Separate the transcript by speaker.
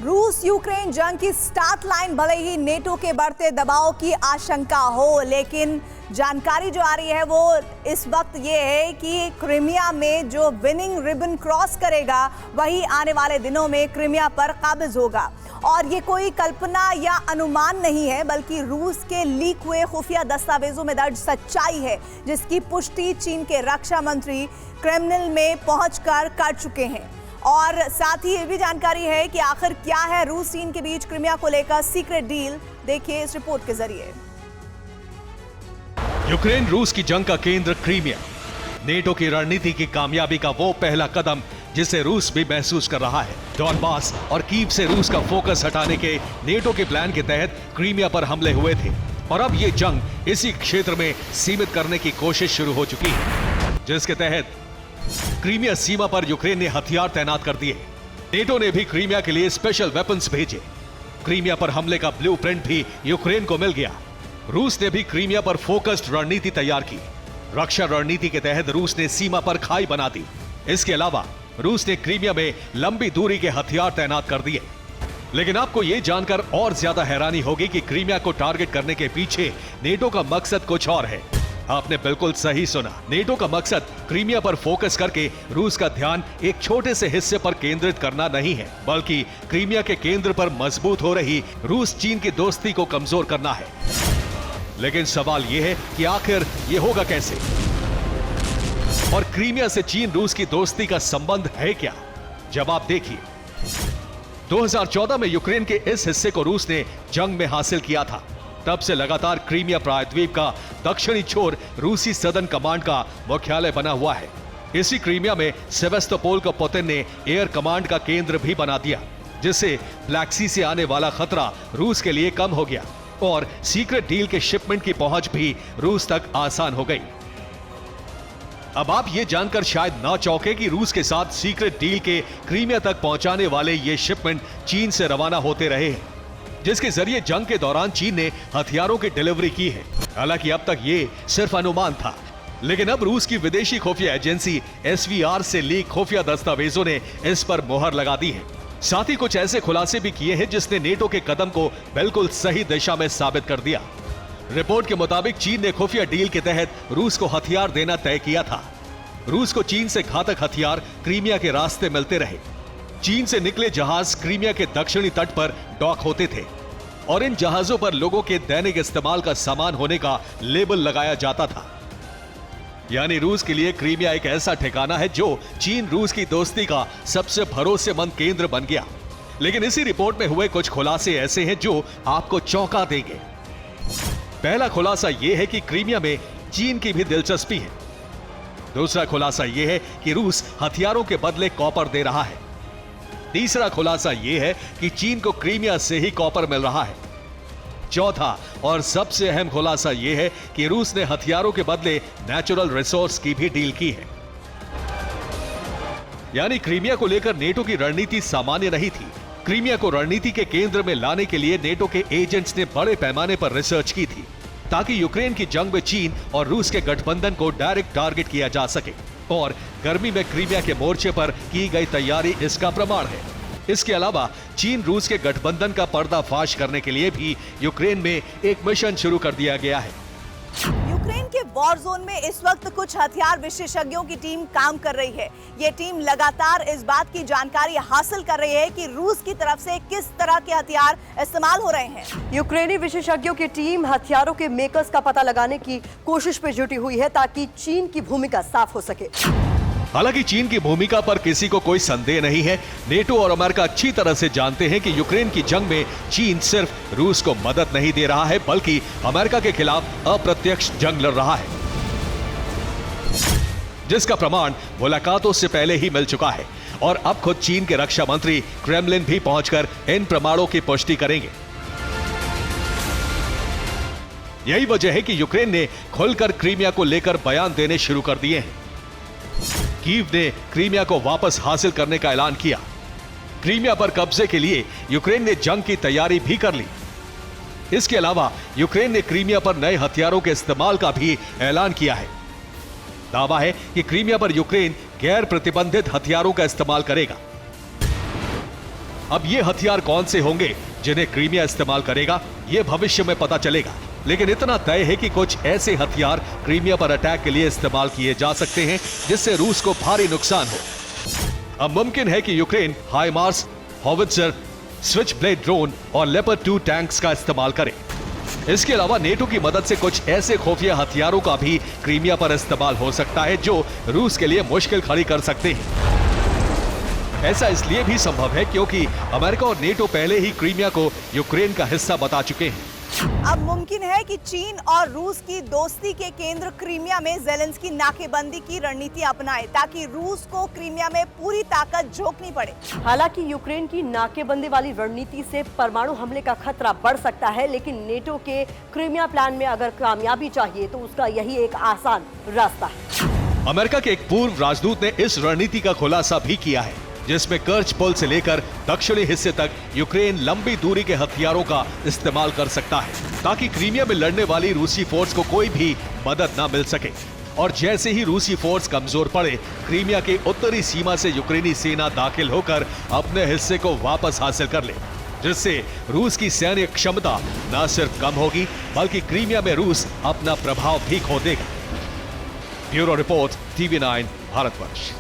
Speaker 1: रूस यूक्रेन जंग की स्टार्ट लाइन भले ही नेटो के बढ़ते दबाव की आशंका हो, लेकिन जानकारी जो आ रही है वो इस वक्त ये है कि क्रीमिया में जो विनिंग रिबन क्रॉस करेगा वही आने वाले दिनों में क्रीमिया पर काबिज होगा। और ये कोई कल्पना या अनुमान नहीं है, बल्कि रूस के लीक हुए खुफिया दस्तावेजों में दर्ज सच्चाई है, जिसकी पुष्टि चीन के रक्षा मंत्री क्रेमलिन में पहुंचकर कर चुके हैं। और साथ ही ये भी जानकारी है कि आखिर क्या है रूस चीन के बीच क्रीमिया को लेकर सीक्रेट डील। देखिए इस रिपोर्ट के जरिए।
Speaker 2: यूक्रेन रूस की जंग का केंद्र क्रीमिया, नेटो की रणनीति की कामयाबी का वो पहला कदम जिसे रूस भी महसूस कर रहा है। डॉनबास और कीव से रूस का फोकस हटाने के नेटो के प्लान के तहत क्रीमिया पर हमले हुए थे और अब ये जंग इसी क्षेत्र में सीमित करने की कोशिश शुरू हो चुकी है, जिसके तहत क्रीमिया सीमा पर यूक्रेन ने हथियार तैनात कर दिए। नेटो ने भी क्रीमिया के लिए स्पेशल वेपन्स भेजे। क्रीमिया पर हमले का ब्लूप्रिंट भी यूक्रेन को मिल गया। रूस ने भी क्रीमिया पर फोकस्ड रणनीति तैयार की। रक्षा रणनीति के तहत रूस ने सीमा पर खाई बना दी। इसके अलावा रूस ने क्रीमिया में लंबी दूरी के हथियार तैनात कर दिए। लेकिन आपको यह जानकर और ज्यादा हैरानी होगी कि क्रीमिया को टारगेट करने के पीछे नेटो का मकसद कुछ और है। आपने बिल्कुल सही सुना। नेटो का मकसद क्रीमिया पर फोकस करके रूस का ध्यान एक छोटे से हिस्से पर केंद्रित करना नहीं है, बल्कि क्रीमिया के केंद्र पर मजबूत हो रही रूस चीन की दोस्ती को कमजोर करना है। लेकिन सवाल यह है कि आखिर यह होगा कैसे? और क्रीमिया से चीन रूस की दोस्ती का संबंध है क्या? जवाब देखिए। 2014 में यूक्रेन के इस हिस्से को रूस ने जंग में हासिल किया था। तब से लगातार क्रीमिया प्रायद्वीप का दक्षिणी छोर रूसी सदर्न कमांड का मुख्यालय बना हुआ है। इसी क्रीमिया में सेवेस्तोपोल को पुतिन ने एयर कमांड का केंद्र भी बना दिया, जिससे ब्लैक सी से आने वाला खतरा रूस के लिए कम हो गया और सीक्रेट डील के शिपमेंट की पहुंच भी रूस तक आसान हो गई। अब आप ये जानकर शायद ना चौंके कि रूस के साथ सीक्रेट डील के क्रीमिया तक पहुंचाने वाले ये शिपमेंट चीन से रवाना होते रहे हैं, जिसके जरिए जंग के दौरान चीन ने हथियारों की डिलीवरी की है। हालांकि अब तक ये सिर्फ अनुमान था, लेकिन अब रूस की विदेशी खुफिया एजेंसी SVR से लीक खुफिया दस्तावेजों ने इस पर मोहर लगा दी है। साथ ही कुछ ऐसे खुलासे भी किए हैं जिसने नेटो के कदम को बिल्कुल सही दिशा में साबित कर दिया। रिपोर्ट के मुताबिक चीन ने खुफिया डील के तहत रूस को हथियार देना तय किया था। रूस को चीन से घातक हथियार क्रीमिया के रास्ते मिलते रहे। चीन से निकले जहाज क्रीमिया के दक्षिणी तट पर डॉक होते थे और इन जहाजों पर लोगों के दैनिक इस्तेमाल का सामान होने का लेबल लगाया जाता था। यानी रूस के लिए क्रीमिया एक ऐसा ठिकाना है जो चीन रूस की दोस्ती का सबसे भरोसेमंद केंद्र बन गया। लेकिन इसी रिपोर्ट में हुए कुछ खुलासे ऐसे हैं जो आपको चौंका देंगे। पहला खुलासा यह है कि क्रीमिया में चीन की भी दिलचस्पी है। दूसरा खुलासा यह है कि रूस हथियारों के बदले कॉपर दे रहा है। तीसरा खुलासा यह है कि चीन को क्रीमिया से ही कॉपर मिल रहा है। चौथा और सबसे अहम खुलासा यह है कि रूस ने हथियारों के बदले नेचुरल रिसोर्स की भी डील की है। यानी क्रीमिया को लेकर नेटो की रणनीति सामान्य नहीं थी। क्रीमिया को रणनीति के केंद्र में लाने के लिए नेटो के एजेंट्स ने बड़े पैमाने पर रिसर्च की थी, ताकि यूक्रेन की जंग में चीन और रूस के गठबंधन को डायरेक्ट टारगेट किया जा सके। और गर्मी में क्रीमिया के मोर्चे पर की गई तैयारी इसका प्रमाण है। इसके अलावा चीन रूस के गठबंधन का पर्दाफाश करने के लिए भी यूक्रेन में एक मिशन शुरू कर दिया गया है।
Speaker 1: यूक्रेन के वॉर जोन में इस वक्त कुछ हथियार विशेषज्ञों की टीम काम कर रही है। ये टीम लगातार इस बात की जानकारी हासिल कर रही है कि रूस की तरफ से किस तरह के हथियार इस्तेमाल हो रहे हैं।
Speaker 3: यूक्रेनी विशेषज्ञों की टीम हथियारों के मेकर्स का पता लगाने की कोशिश में जुटी हुई है, ताकि चीन की भूमिका साफ हो सके।
Speaker 2: हालांकि चीन की भूमिका पर किसी को कोई संदेह नहीं है। नेटो और अमेरिका अच्छी तरह से जानते हैं कि यूक्रेन की जंग में चीन सिर्फ रूस को मदद नहीं दे रहा है, बल्कि अमेरिका के खिलाफ अप्रत्यक्ष जंग लड़ रहा है, जिसका प्रमाण मुलाकातों से पहले ही मिल चुका है। और अब खुद चीन के रक्षा मंत्री क्रेमलिन भी पहुंचकर इन प्रमाणों की पुष्टि करेंगे। यही वजह है कि यूक्रेन ने खुलकर क्रीमिया को लेकर बयान देने शुरू कर दिए हैं। कीव ने क्रीमिया को वापस हासिल करने का ऐलान किया। क्रीमिया पर कब्जे के लिए यूक्रेन ने जंग की तैयारी भी कर ली। इसके अलावा यूक्रेन ने क्रीमिया पर नए हथियारों के इस्तेमाल का भी ऐलान किया है। दावा है कि क्रीमिया पर यूक्रेन गैर प्रतिबंधित हथियारों का इस्तेमाल करेगा। अब ये हथियार कौन से होंगे जिन्हें क्रीमिया इस्तेमाल करेगा, ये भविष्य में पता चलेगा। लेकिन इतना तय है कि कुछ ऐसे हथियार क्रीमिया पर अटैक के लिए इस्तेमाल किए जा सकते हैं जिससे रूस को भारी नुकसान हो। अब मुमकिन है कि Ukraine HIMARS, howitzer, switchblade drone और लेपर्ड 2 टैंक्स का इस्तेमाल करे। इसके अलावा नेटो की मदद से कुछ ऐसे खुफिया हथियारों का भी क्रीमिया पर इस्तेमाल हो सकता है जो रूस के लिए मुश्किल खड़ी कर सकते हैं। ऐसा इसलिए भी संभव है क्योंकि अमेरिका और नेटो पहले ही क्रीमिया को यूक्रेन का हिस्सा बता चुके हैं।
Speaker 1: अब मुमकिन है कि चीन और रूस की दोस्ती के केंद्र क्रीमिया में ज़ेलेंस्की नाकेबंदी की रणनीति अपनाए ताकि रूस को क्रीमिया में पूरी ताकत झोंकनी पड़े।
Speaker 3: हालांकि यूक्रेन की नाकेबंदी वाली रणनीति से परमाणु हमले का खतरा बढ़ सकता है, लेकिन नेटो के क्रीमिया प्लान में अगर कामयाबी चाहिए तो उसका यही एक आसान रास्ता है।
Speaker 2: अमेरिका के एक पूर्व राजदूत ने इस रणनीति का खुलासा भी किया है, जिसमें कर्च पुल से लेकर दक्षिणी हिस्से तक यूक्रेन लंबी दूरी के हथियारों का इस्तेमाल कर सकता है ताकि क्रीमिया में लड़ने वाली रूसी फोर्स को कोई भी मदद न मिल सके। और जैसे ही रूसी फोर्स कमजोर पड़े, क्रीमिया के उत्तरी सीमा से यूक्रेनी सेना दाखिल होकर अपने हिस्से को वापस हासिल कर ले, जिससे रूस की सैन्य क्षमता न सिर्फ कम होगी बल्कि क्रीमिया में रूस अपना प्रभाव भी खो देगा। Bureau report, TV9 Bharatvarsh.